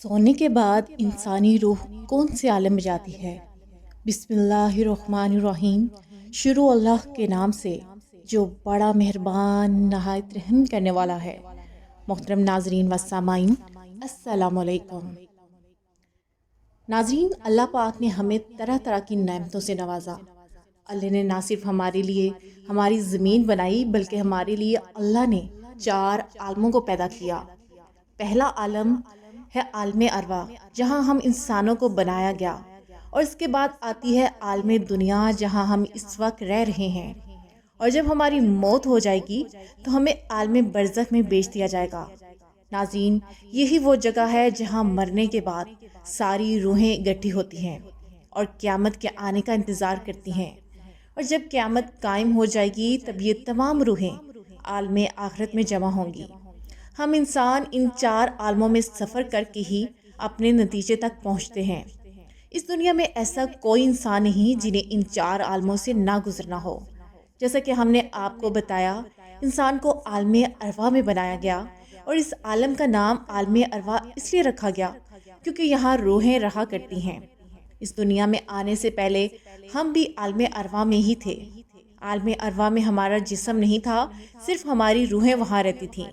سونے کے بعد انسانی روح کون سے عالم میں جاتی ہے؟ بسم اللہ الرحمن الرحیم۔ شروع اللہ کے نام سے جو بڑا مہربان نہایت رحم کرنے والا ہے۔ محترم ناظرین و سامعین، السلام علیکم۔ ناظرین، اللہ پاک نے ہمیں طرح طرح کی نعمتوں سے نوازا۔ اللہ نے نہ صرف ہمارے لیے ہماری زمین بنائی بلکہ ہمارے لیے اللہ نے 4 عالموں کو پیدا کیا۔ پہلا عالم ہے عالم ارواح، جہاں ہم انسانوں کو بنایا گیا، اور اس کے بعد آتی ہے عالم دنیا جہاں ہم اس وقت رہ رہے ہیں، اور جب ہماری موت ہو جائے گی تو ہمیں عالم برزخ میں بھیج دیا جائے گا۔ ناظرین، یہی وہ جگہ ہے جہاں مرنے کے بعد ساری روحیں اکٹھی ہوتی ہیں اور قیامت کے آنے کا انتظار کرتی ہیں، اور جب قیامت قائم ہو جائے گی تب یہ تمام روحیں عالم آخرت میں جمع ہوں گی۔ ہم انسان ان 4 عالموں میں سفر کر کے ہی اپنے نتیجے تک پہنچتے ہیں۔ اس دنیا میں ایسا کوئی انسان نہیں جنہیں ان 4 عالموں سے نہ گزرنا ہو۔ جیسا کہ ہم نے آپ کو بتایا، انسان کو عالم ارواح میں بنایا گیا، اور اس عالم کا نام عالم ارواح اس لیے رکھا گیا کیونکہ یہاں روحیں رہا کرتی ہیں۔ اس دنیا میں آنے سے پہلے ہم بھی عالم ارواح میں ہی تھے۔ عالم ارواح میں ہمارا جسم نہیں تھا، صرف ہماری روحیں وہاں رہتی تھیں۔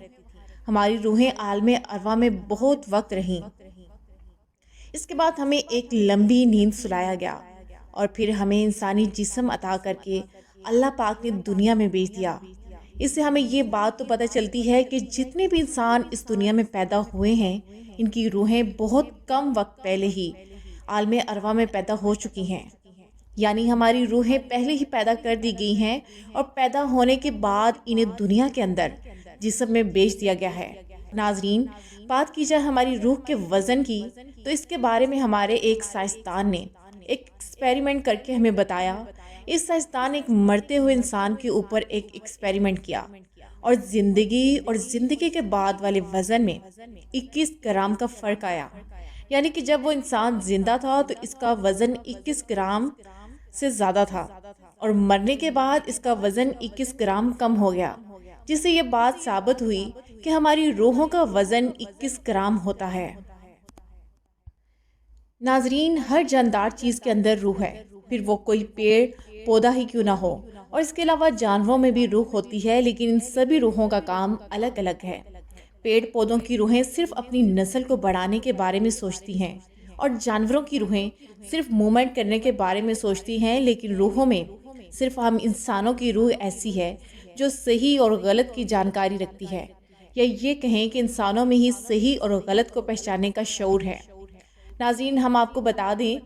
ہماری روحیں عالم ارواح میں بہت وقت رہیں۔ اس کے بعد ہمیں ایک لمبی نیند سلایا گیا، اور پھر ہمیں انسانی جسم عطا کر کے اللہ پاک نے دنیا میں بھیج دیا۔ اس سے ہمیں یہ بات تو پتہ چلتی ہے کہ جتنے بھی انسان اس دنیا میں پیدا ہوئے ہیں، ان کی روحیں بہت کم وقت پہلے ہی عالم ارواح میں پیدا ہو چکی ہیں، یعنی ہماری روحیں پہلے ہی پیدا کر دی گئی ہیں، اور پیدا ہونے کے بعد انہیں دنیا کے اندر جسم میں بیچ دیا گیا ہے۔ ناظرین، بات کی جائے ہماری روح کے وزن کی تو اس کے بارے میں ہمارے ایک سائنسدان نے ایک ایکسپیریمنٹ کر کے ہمیں بتایا۔ اس سائنسدان نے ایک مرتے ہوئے انسان کے اوپر ایک ایکسپیریمنٹ کیا، اور زندگی کے بعد والے وزن میں 21 گرام کا فرق آیا۔ یعنی کہ جب وہ انسان زندہ تھا تو اس کا وزن 21 گرام سے زیادہ تھا، اور مرنے کے بعد اس کا وزن 21 گرام کم ہو گیا، جس سے یہ بات ثابت ہوئی کہ ہماری روحوں کا وزن 21 گرام ہوتا ہے۔ ناظرین، ہر جاندار چیز کے اندر روح ہے، پھر وہ کوئی پیڑ پودا ہی کیوں نہ ہو، اور اس کے علاوہ جانوروں میں بھی روح ہوتی ہے، لیکن ان سبھی روحوں کا کام الگ الگ ہے۔ پیڑ پودوں کی روحیں صرف اپنی نسل کو بڑھانے کے بارے میں سوچتی ہیں، اور جانوروں کی روحیں صرف موومنٹ کرنے کے بارے میں سوچتی ہیں، لیکن روحوں میں صرف ہم انسانوں کی روح ایسی ہے جو صحیح اور غلط کی جانکاری رکھتی ہے، یا یہ کہیں کہ انسانوں میں ہی صحیح اور غلط کو پہچاننے کا شعور ہے۔ ناظرین، ہم آپ کو بتا دیں،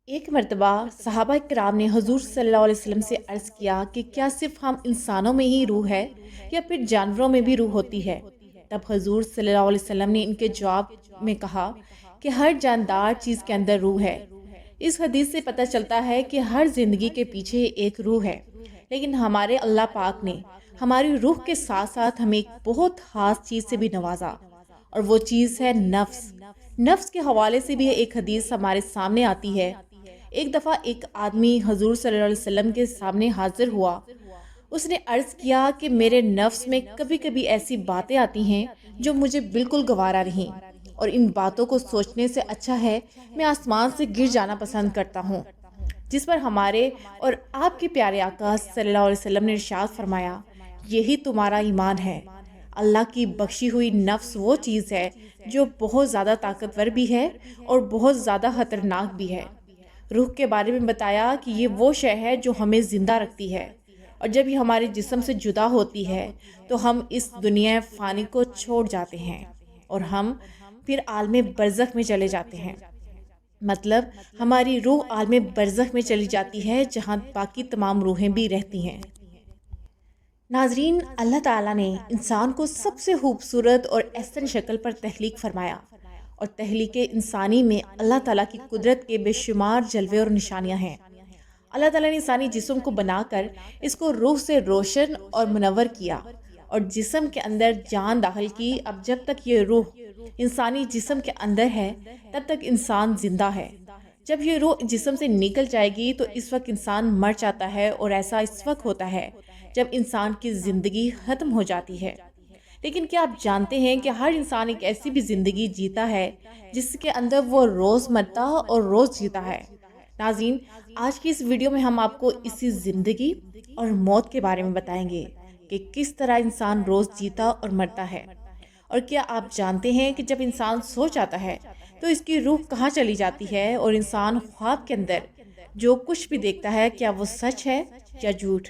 ایک مرتبہ صحابہ کرام نے حضور صلی اللہ علیہ وسلم سے عرض کیا کہ کیا صرف ہم انسانوں میں ہی روح ہے یا پھر جانوروں میں بھی روح ہوتی ہے؟ تب حضور صلی اللہ علیہ وسلم نے ان کے جواب میں کہا کہ ہر جاندار چیز کے اندر روح ہے۔ اس حدیث سے پتہ چلتا ہے کہ ہر زندگی کے پیچھے ایک روح ہے، لیکن ہمارے اللہ پاک نے ہماری روح کے ساتھ ساتھ ہمیں ایک بہت خاص چیز سے بھی نوازا، اور وہ چیز ہے نفس۔ نفس کے حوالے سے بھی ایک حدیث ہمارے سامنے آتی ہے۔ ایک دفعہ ایک آدمی حضور صلی اللہ علیہ وسلم کے سامنے حاضر ہوا۔ اس نے عرض کیا کہ میرے نفس میں کبھی کبھی ایسی باتیں آتی ہیں جو مجھے بالکل گوارا نہیں، اور ان باتوں کو سوچنے سے اچھا ہے میں آسمان سے گر جانا پسند کرتا ہوں۔ جس پر ہمارے اور آپ کے پیارے آقا صلی اللہ علیہ وسلم نے ارشاد فرمایا، یہی تمہارا ایمان ہے۔ اللہ کی بخشی ہوئی نفس وہ چیز ہے جو بہت زیادہ طاقتور بھی ہے اور بہت زیادہ خطرناک بھی ہے۔ روح کے بارے میں بتایا کہ یہ وہ شے ہے جو ہمیں زندہ رکھتی ہے، اور جب یہ ہمارے جسم سے جدا ہوتی ہے تو ہم اس دنیا فانی کو چھوڑ جاتے ہیں، اور ہم پھر عالم برزخ میں چلے جاتے ہیں۔ مطلب ہماری روح عالم برزخ میں چلی جاتی ہے جہاں باقی تمام روحیں بھی رہتی ہیں۔ ناظرین، اللہ تعالیٰ نے انسان کو سب سے خوبصورت اور احسن شکل پر تخلیق فرمایا، اور تخلیق انسانی میں اللہ تعالیٰ کی قدرت کے بے شمار جلوے اور نشانیاں ہیں۔ اللہ تعالیٰ نے انسانی جسم کو بنا کر اس کو روح سے روشن اور منور کیا، اور جسم کے اندر جان داخل کی۔ اب جب تک یہ روح انسانی جسم کے اندر ہے تب تک انسان زندہ ہے۔ جب یہ روح جسم سے نکل جائے گی تو اس وقت انسان مر جاتا ہے، اور ایسا اس وقت ہوتا ہے جب انسان کی زندگی ختم ہو جاتی ہے۔ لیکن کیا آپ جانتے ہیں کہ ہر انسان ایک ایسی بھی زندگی جیتا ہے جس کے اندر وہ روز مرتا اور روز جیتا ہے؟ ناظرین، آج کی اس ویڈیو میں ہم آپ کو اسی زندگی اور موت کے بارے میں بتائیں گے کہ کس طرح انسان روز جیتا اور مرتا ہے۔ اور کیا آپ جانتے ہیں کہ جب انسان سو جاتا ہے تو اس کی روح کہاں چلی جاتی ہے، اور انسان خواب کے اندر جو کچھ بھی دیکھتا ہے کیا وہ سچ ہے یا جھوٹ؟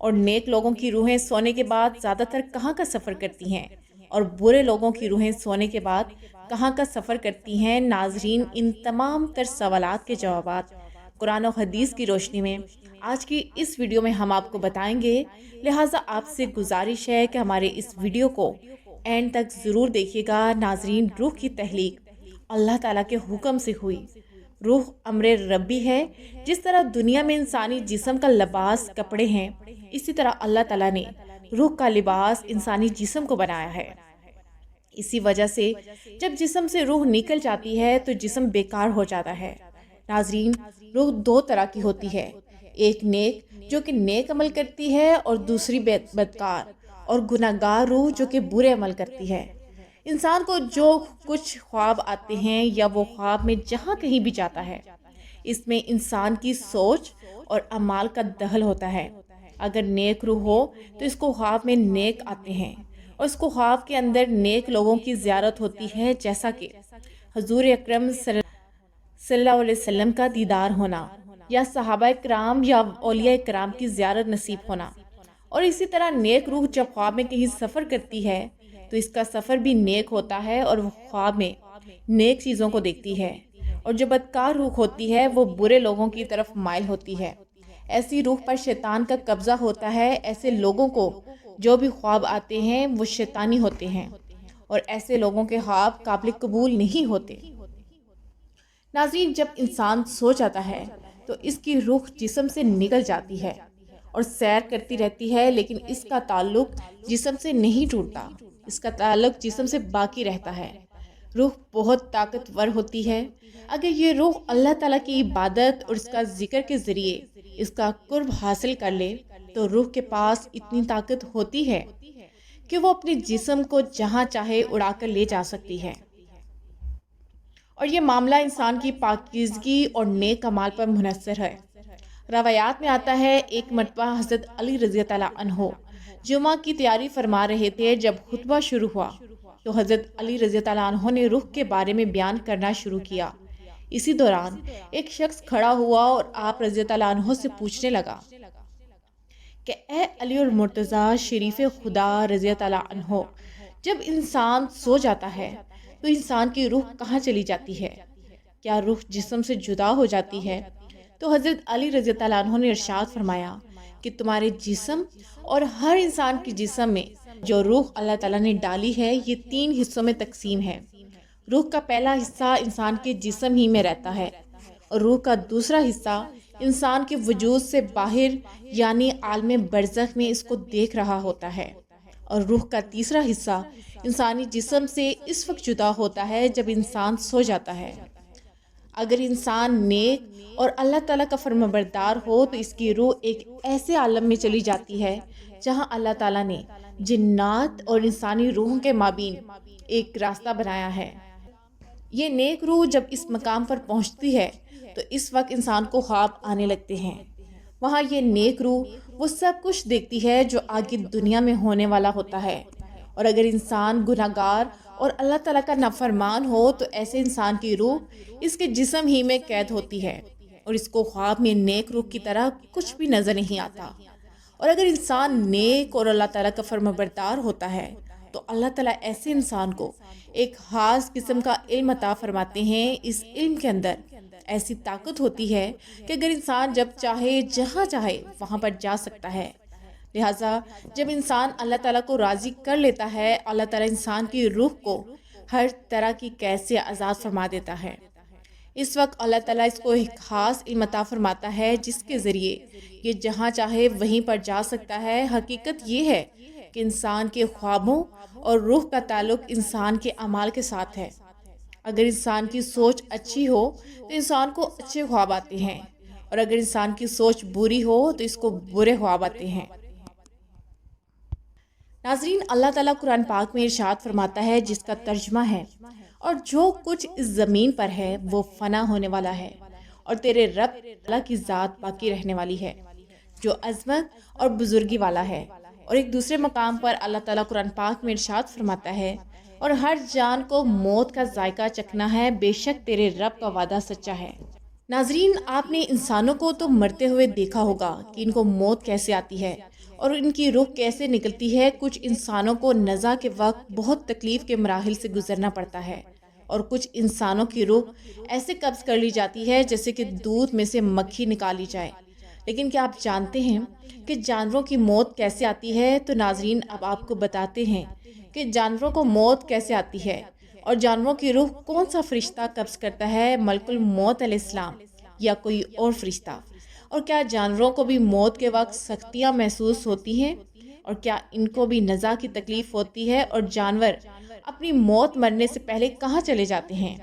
اور نیک لوگوں کی روحیں سونے کے بعد زیادہ تر کہاں کا سفر کرتی ہیں، اور برے لوگوں کی روحیں سونے کے بعد کہاں کا سفر کرتی ہیں؟ ناظرین، ان تمام تر سوالات کے جوابات قرآن و حدیث کی روشنی میں آج کی اس ویڈیو میں ہم آپ کو بتائیں گے، لہٰذا آپ سے گزارش ہے کہ ہمارے اس ویڈیو کو اینڈ تک ضرور دیکھیے گا۔ ناظرین، روح کی تخلیق اللہ تعالیٰ کے حکم سے ہوئی۔ روح امر ربی ہے۔ جس طرح دنیا میں انسانی جسم کا لباس کپڑے ہیں، اسی طرح اللہ تعالیٰ نے روح کا لباس انسانی جسم کو بنایا ہے۔ اسی وجہ سے جب جسم سے روح نکل جاتی ہے تو جسم بیکار ہو جاتا ہے۔ ناظرین، روح دو طرح کی ہوتی ہے، ایک نیک جو کہ نیک عمل کرتی ہے، اور دوسری بدکار اور گناہگار روح جو کہ برے عمل کرتی ہے۔ انسان کو جو کچھ خواب آتے ہیں یا وہ خواب میں جہاں کہیں بھی جاتا ہے، اس میں انسان کی سوچ اور اعمال کا دخل ہوتا ہے۔ اگر نیک روح ہو تو اس کو خواب میں نیک آتے ہیں، اور اس کو خواب کے اندر نیک لوگوں کی زیارت ہوتی ہے، جیسا کہ حضور اکرم صلی اللہ علیہ وسلم کا دیدار ہونا، یا صحابہ کرام یا اولیاء کرام کی زیارت نصیب ہونا۔ اور اسی طرح نیک روح جب خواب میں کہیں سفر کرتی ہے تو اس کا سفر بھی نیک ہوتا ہے، اور وہ خواب میں نیک چیزوں کو دیکھتی ہے۔ اور جو بدکار روح ہوتی ہے وہ برے لوگوں کی طرف مائل ہوتی ہے۔ ایسی روح پر شیطان کا قبضہ ہوتا ہے۔ ایسے لوگوں کو جو بھی خواب آتے ہیں وہ شیطانی ہوتے ہیں، اور ایسے لوگوں کے خواب قابل قبول نہیں ہوتے۔ ناظرین، جب انسان سو جاتا ہے تو اس کی روح جسم سے نکل جاتی ہے اور سیر کرتی رہتی ہے، لیکن اس کا تعلق جسم سے نہیں ٹوٹتا، اس کا تعلق جسم سے باقی رہتا ہے۔ روح بہت طاقتور ہوتی ہے۔ اگر یہ روح اللہ تعالیٰ کی عبادت اور اس کا ذکر کے ذریعے اس کا قرب حاصل کر لے تو روح کے پاس اتنی طاقت ہوتی ہے کہ وہ اپنے جسم کو جہاں چاہے اڑا کر لے جا سکتی ہے۔ اور یہ معاملہ انسان کی پاکیزگی اور نیک اعمال پر منحصر ہے۔ روایات میں آتا ہے، ایک مرتبہ حضرت علی رضی اللہ عنہ جمعہ کی تیاری فرما رہے تھے۔ جب خطبہ شروع ہوا تو حضرت علی رضی اللہ عنہ نے روح کے بارے میں بیان کرنا شروع کیا۔ اسی دوران ایک شخص کھڑا ہوا اور آپ رضی اللہ عنہ سے پوچھنے لگا کہ اے علی المرتضیٰ شریف خدا رضی اللہ عنہ، جب انسان سو جاتا ہے تو انسان کی روح کہاں چلی جاتی ہے؟ کیا روح جسم سے جدا ہو جاتی ہے؟ تو حضرت علی رضی اللہ عنہ نے ارشاد فرمایا کہ تمہارے جسم اور ہر انسان کے جسم میں جو روح اللہ تعالیٰ نے ڈالی ہے یہ 3 حصوں میں تقسیم ہے۔ روح کا پہلا حصہ انسان کے جسم ہی میں رہتا ہے، اور روح کا دوسرا حصہ انسان کے وجود سے باہر یعنی عالم برزخ میں اس کو دیکھ رہا ہوتا ہے، اور روح کا تیسرا حصہ انسانی جسم سے اس وقت جدا ہوتا ہے جب انسان سو جاتا ہے۔ اگر انسان نیک اور اللہ تعالیٰ کا فرمانبردار ہو تو اس کی روح ایک ایسے عالم میں چلی جاتی ہے جہاں اللہ تعالیٰ نے جنات اور انسانی روحوں کے مابین ایک راستہ بنایا ہے۔ یہ نیک روح جب اس مقام پر پہنچتی ہے تو اس وقت انسان کو خواب آنے لگتے ہیں۔ وہاں یہ نیک روح وہ سب کچھ دیکھتی ہے جو آگے دنیا میں ہونے والا ہوتا ہے، اور اگر انسان گناہگار اور اللہ تعالیٰ کا نافرمان ہو تو ایسے انسان کی روح اس کے جسم ہی میں قید ہوتی ہے، اور اس کو خواب میں نیک روح کی طرح کچھ بھی نظر نہیں آتا۔ اور اگر انسان نیک اور اللہ تعالیٰ کا فرمانبردار ہوتا ہے تو اللہ تعالیٰ ایسے انسان کو ایک خاص قسم کا علم عطا فرماتے ہیں۔ اس علم کے اندر ایسی طاقت ہوتی ہے کہ اگر انسان جب چاہے جہاں چاہے وہاں پر جا سکتا ہے۔ لہٰذا جب انسان اللہ تعالیٰ کو راضی کر لیتا ہے، اللہ تعالیٰ انسان کی روح کو ہر طرح کی قید سے آزاد فرما دیتا ہے۔ اس وقت اللہ تعالیٰ اس کو ایک خاص علم عطا فرماتا ہے جس کے ذریعے یہ جہاں چاہے وہیں پر جا سکتا ہے۔ حقیقت یہ ہے کہ انسان کے خوابوں اور روح کا تعلق انسان کے اعمال کے ساتھ ہے۔ اگر انسان کی سوچ اچھی ہو تو انسان کو اچھے خواب آتے ہیں، اور اگر انسان کی سوچ بری ہو تو اس کو برے خواب آتے ہیں۔ ناظرین، اللہ تعالیٰ قرآن پاک میں ارشاد فرماتا ہے جس کا ترجمہ ہے، اور جو کچھ اس زمین پر ہے وہ فنا ہونے والا ہے، اور تیرے رب اللہ کی ذات باقی رہنے والی ہے جو عظمت اور بزرگی والا ہے۔ اور ایک دوسرے مقام پر اللہ تعالیٰ قرآن پاک میں ارشاد فرماتا ہے، اور ہر جان کو موت کا ذائقہ چکھنا ہے، بے شک تیرے رب کا وعدہ سچا ہے۔ ناظرین، آپ نے انسانوں کو تو مرتے ہوئے دیکھا ہوگا کہ ان کو موت کیسے آتی ہے اور ان کی روح کیسے نکلتی ہے۔ کچھ انسانوں کو نزا کے وقت بہت تکلیف کے مراحل سے گزرنا پڑتا ہے، اور کچھ انسانوں کی روح ایسے قبض کر لی جاتی ہے جیسے کہ دودھ میں سے مکھی نکالی جائے۔ لیکن کیا آپ جانتے ہیں کہ جانوروں کی موت کیسے آتی ہے؟ تو ناظرین، اب آپ کو بتاتے ہیں کہ جانوروں کو موت کیسے آتی ہے، اور جانوروں کی روح کون سا فرشتہ قبض کرتا ہے، ملک الموت علیہ السلام یا کوئی اور فرشتہ؟ اور کیا جانوروں کو بھی موت کے وقت سختیاں محسوس ہوتی ہیں، اور کیا ان کو بھی نزا کی تکلیف ہوتی ہے؟ اور جانور اپنی موت مرنے سے پہلے کہاں چلے جاتے ہیں؟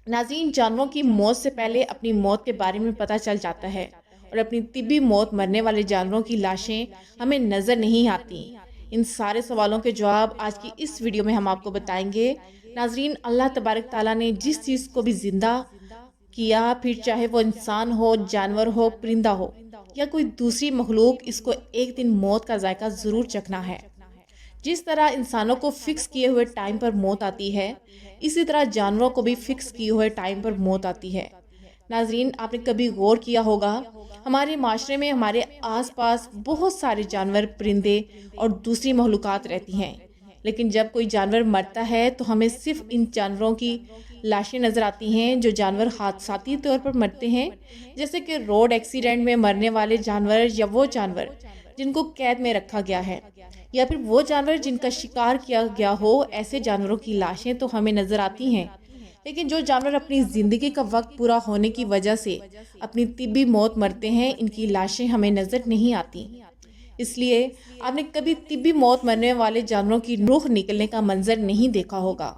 ناظرین، جانوروں کی موت سے پہلے اپنی موت کے بارے میں پتہ چل جاتا ہے، اور اپنی طبی موت مرنے والے جانوروں کی لاشیں ہمیں نظر نہیں آتی۔ ان سارے سوالوں کے جواب آج کی اس ویڈیو میں ہم آپ کو بتائیں گے۔ ناظرین، اللہ تبارک تعالیٰ نے جس چیز کو بھی زندہ کیا، پھر چاہے وہ انسان ہو، جانور ہو، پرندہ ہو یا کوئی دوسری مخلوق، اس کو ایک دن موت کا ذائقہ ضرور چکھنا ہے۔ جس طرح انسانوں کو فکس کیے ہوئے ٹائم پر موت آتی ہے، اسی طرح جانوروں کو بھی فکس کیے ہوئے ٹائم پر موت آتی ہے۔ ناظرین، آپ نے کبھی غور کیا ہوگا، ہمارے معاشرے میں ہمارے آس پاس بہت سارے جانور، پرندے اور دوسری مخلوقات رہتی ہیں، لیکن جب کوئی جانور مرتا ہے تو ہمیں صرف ان جانوروں کی لاشیں نظر آتی ہیں جو جانور حادثاتی طور پر مرتے ہیں، جیسے کہ روڈ ایکسیڈنٹ میں مرنے والے جانور، یا وہ جانور جن کو قید میں رکھا گیا ہے، یا پھر وہ جانور جن کا شکار کیا گیا ہو۔ ایسے جانوروں کی لاشیں تو ہمیں نظر آتی ہیں، لیکن جو جانور اپنی زندگی کا وقت پورا ہونے کی وجہ سے اپنی طبی موت مرتے ہیں، ان کی لاشیں ہمیں نظر نہیں آتی۔ اس لیے آپ نے کبھی طبی موت مرنے والے جانوروں کی روح نکلنے کا منظر نہیں دیکھا ہوگا۔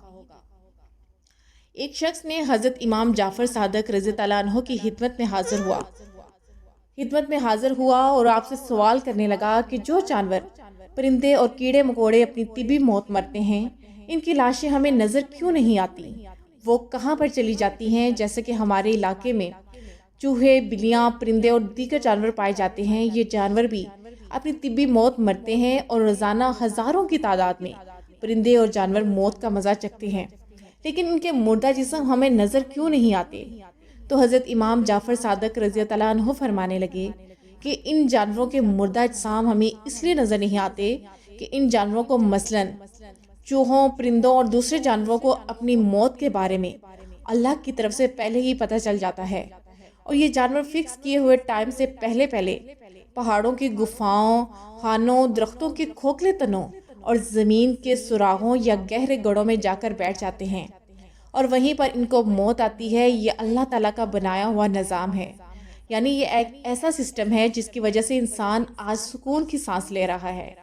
ایک شخص نے حضرت امام جعفر صادق رضی اللہ عنہ کی خدمت میں حاضر ہوا اور آپ سے سوال کرنے لگا کہ جو جانور، پرندے اور کیڑے مکوڑے اپنی طبی موت مرتے ہیں، ان کی لاشیں ہمیں نظر کیوں نہیں آتی؟ وہ کہاں پر چلی جاتی ہیں؟ جیسے کہ ہمارے علاقے میں چوہے، بلیاں، پرندے اور دیگر جانور پائے جاتے ہیں، یہ جانور بھی اپنی طبی موت مرتے ہیں، اور روزانہ ہزاروں کی تعداد میں پرندے اور جانور موت کا مزہ چکھتے ہیں، لیکن ان کے مردہ جسم ہمیں نظر کیوں نہیں آتے؟ تو حضرت امام جعفر صادق رضی اللہ عنہ فرمانے لگے کہ ان جانوروں کے مردہ اجسام ہمیں اس لیے نظر نہیں آتے کہ ان جانوروں کو مثلاً چوہوں، پرندوں اور دوسرے جانوروں کو اپنی موت کے بارے میں اللہ کی طرف سے پہلے ہی پتہ چل جاتا ہے، اور یہ جانور فکس کیے ہوئے ٹائم سے پہلے پہاڑوں کی گفاؤں، خانوں، درختوں کے کھوکھلے تنوں اور زمین کے سوراخوں یا گہرے گڑھوں میں جا کر بیٹھ جاتے ہیں، اور وہیں پر ان کو موت آتی ہے۔ یہ اللہ تعالیٰ کا بنایا ہوا نظام ہے، یعنی یہ ایک ایسا سسٹم ہے جس کی وجہ سے انسان آج سکون کی سانس لے رہا ہے،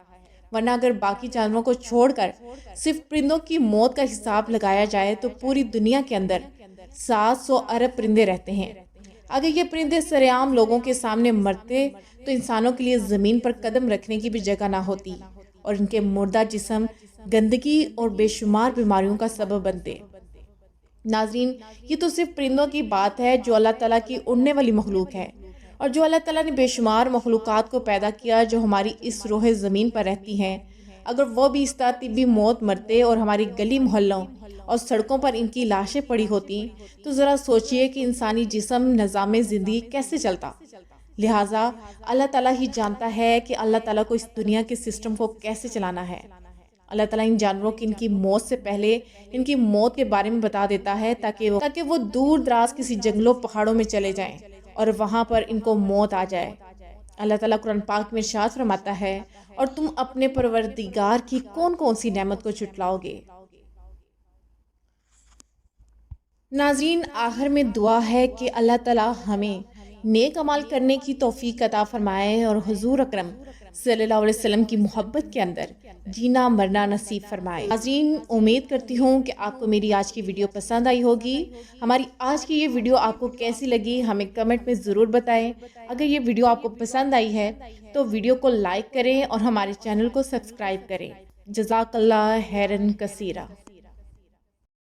ورنہ اگر باقی جانوروں کو چھوڑ کر صرف پرندوں کی موت کا حساب لگایا جائے تو پوری دنیا کے اندر 700 ارب پرندے رہتے ہیں۔ اگر یہ پرندے سرعام لوگوں کے سامنے مرتے تو انسانوں کے لیے زمین پر قدم رکھنے کی بھی جگہ نہ ہوتی، اور ان کے مردہ جسم گندگی اور بے شمار بیماریوں کا سبب بنتے۔ ناظرین، یہ تو صرف پرندوں کی بات ہے جو اللہ تعالیٰ کی اڑنے والی مخلوق ہے، اور جو اللہ تعالیٰ نے بے شمار مخلوقات کو پیدا کیا جو ہماری اس روح زمین پر رہتی ہیں، اگر وہ بھی اس طرح طبی موت مرتے اور ہماری گلی محلوں اور سڑکوں پر ان کی لاشیں پڑی ہوتی تو ذرا سوچئے کہ انسانی جسم، نظام زندگی کیسے چلتا۔ لہٰذا اللہ تعالیٰ ہی جانتا ہے کہ اللہ تعالیٰ کو اس دنیا کے سسٹم کو کیسے چلانا ہے۔ اللہ تعالیٰ ان جانوروں کی ان کی موت سے پہلے ان کی موت کے بارے میں بتا دیتا ہے تاکہ وہ دور دراز کسی جنگلوں پہاڑوں میں چلے جائیں اور وہاں پر ان کو موت آ جائے۔ اللہ تعالیٰ قرآن پاک میں ارشاد فرماتا ہے، اور تم اپنے پروردگار کی کون کون سی نعمت کو جھٹلاؤ گے۔ ناظرین، آخر میں دعا ہے کہ اللہ تعالیٰ ہمیں نیک عمل کرنے کی توفیق عطا فرمائے، اور حضور اکرم صلی اللہ علیہ وسلم کی محبت کے اندر جینا مرنا نصیب فرمائے۔ ناظرین، امید کرتی ہوں کہ آپ کو میری آج کی ویڈیو پسند آئی ہوگی۔ ہماری آج کی یہ ویڈیو آپ کو کیسی لگی ہمیں کمنٹ میں ضرور بتائیں۔ اگر یہ ویڈیو آپ کو پسند آئی ہے تو ویڈیو کو لائک کریں اور ہمارے چینل کو سبسکرائب کریں۔ جزاک اللہ خیرن کثیرہ۔